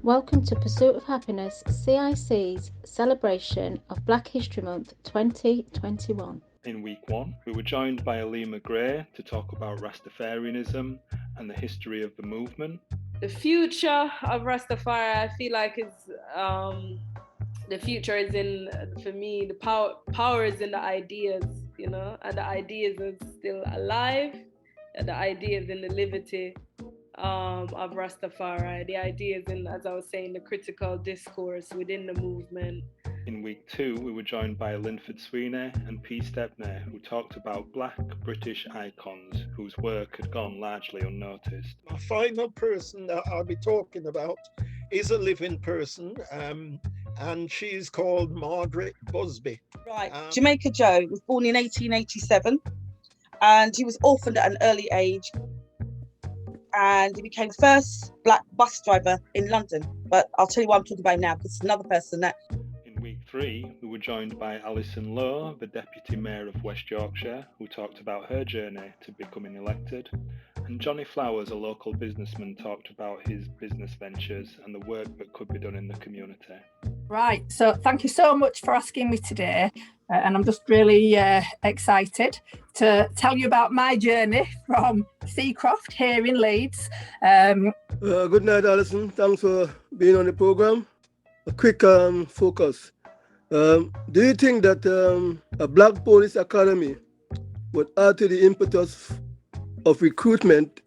Welcome to Pursuit of Happiness CIC's celebration of Black History Month 2021. In week 1, we were joined by Alima Gray to talk about Rastafarianism and the history of the movement. The future of Rastafari, I feel like the future is in, for me, the power is in the ideas, and the ideas are still alive, and the ideas in the liberty of Rastafari, the ideas in, as I was saying, the critical discourse within the movement. In week 2, we were joined by Linford Sweeney and P. Stepney, who talked about Black British icons whose work had gone largely unnoticed. My final person that I'll be talking about is a living person, and she's called Margaret Busby. Right, Jamaica Joe was born in 1887, and he was orphaned at an early age, and he became the first Black bus driver in London. But I'll tell you what I'm talking about now, because it's another person that... In week 3, we were joined by Alison Lowe, the Deputy Mayor of West Yorkshire, who talked about her journey to becoming elected. And Johnny Flowers, a local businessman, talked about his business ventures and the work that could be done in the community. Right, so thank you so much for asking me today, and I'm just really excited to tell you about my journey from Seacroft here in Leeds. Good night, Alison. Thanks for being on the program. A quick focus. Do you think that a Black Police Academy would add to the impetus of recruitment?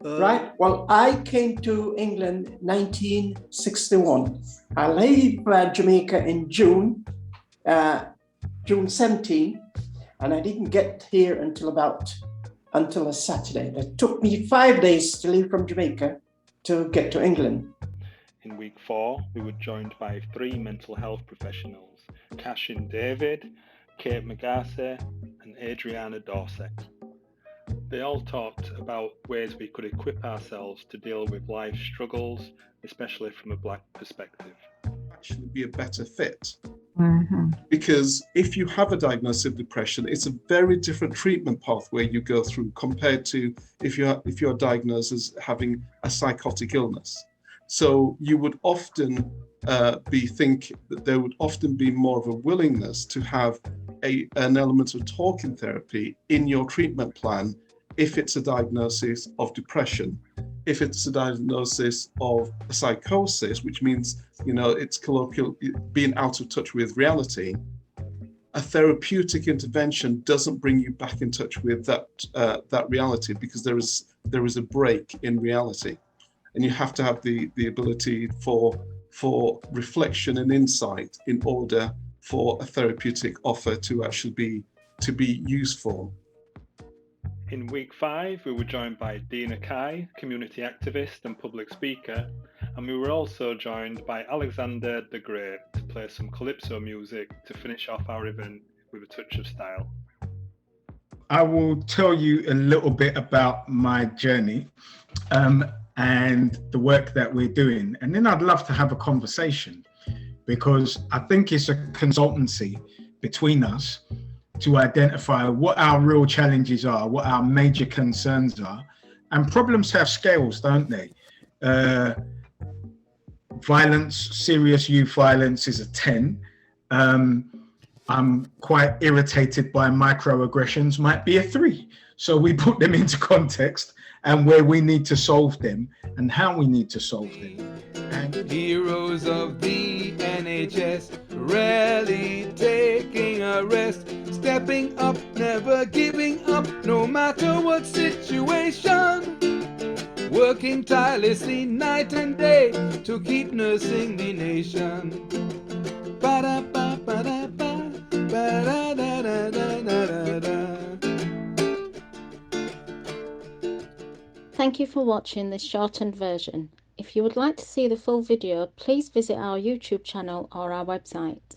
Right. Well, I came to England 1961. I leave Jamaica in June 17, and I didn't get here until a Saturday. It took me 5 days to leave from Jamaica to get to England. In week 4, we were joined by 3 mental health professionals, Cashin David, Kate McGarcy, and Adriana Dorset. They all talked about ways we could equip ourselves to deal with life's struggles, especially from a Black perspective. Actually be a better fit. Mm-hmm. Because if you have a diagnosis of depression, it's a very different treatment pathway you go through compared to if you're diagnosed as having a psychotic illness. So you would often think that there would often be more of a willingness to have an element of talking therapy in your treatment plan if it's a diagnosis of depression. If it's a diagnosis of a psychosis, which means, it's colloquial, being out of touch with reality, a therapeutic intervention doesn't bring you back in touch with that reality, because there is a break in reality. And you have to have the ability for reflection and insight in order for a therapeutic offer to actually be useful. In week 5, we were joined by Dina Kai, community activist and public speaker, and we were also joined by Alexander the Great to play some calypso music to finish off our event with a touch of style. I will tell you a little bit about my journey and the work that we're doing, and then I'd love to have a conversation, because I think it's a consultancy between us to identify what our real challenges are, what our major concerns are. And problems have scales, don't they? Violence, serious youth violence is a 10. I'm quite irritated by microaggressions, might be a 3. So we put them into context and where we need to solve them and how we need to solve them. And heroes of the NHS, rarely taking a rest, stepping up, never giving up, no matter what situation, working tirelessly night and day to keep nursing the nation. Ba-da-ba, ba-da-ba, ba-da-da-da-da-da-da. Thank you for watching this shortened version. If you would like to see the full video, please visit our YouTube channel or our website.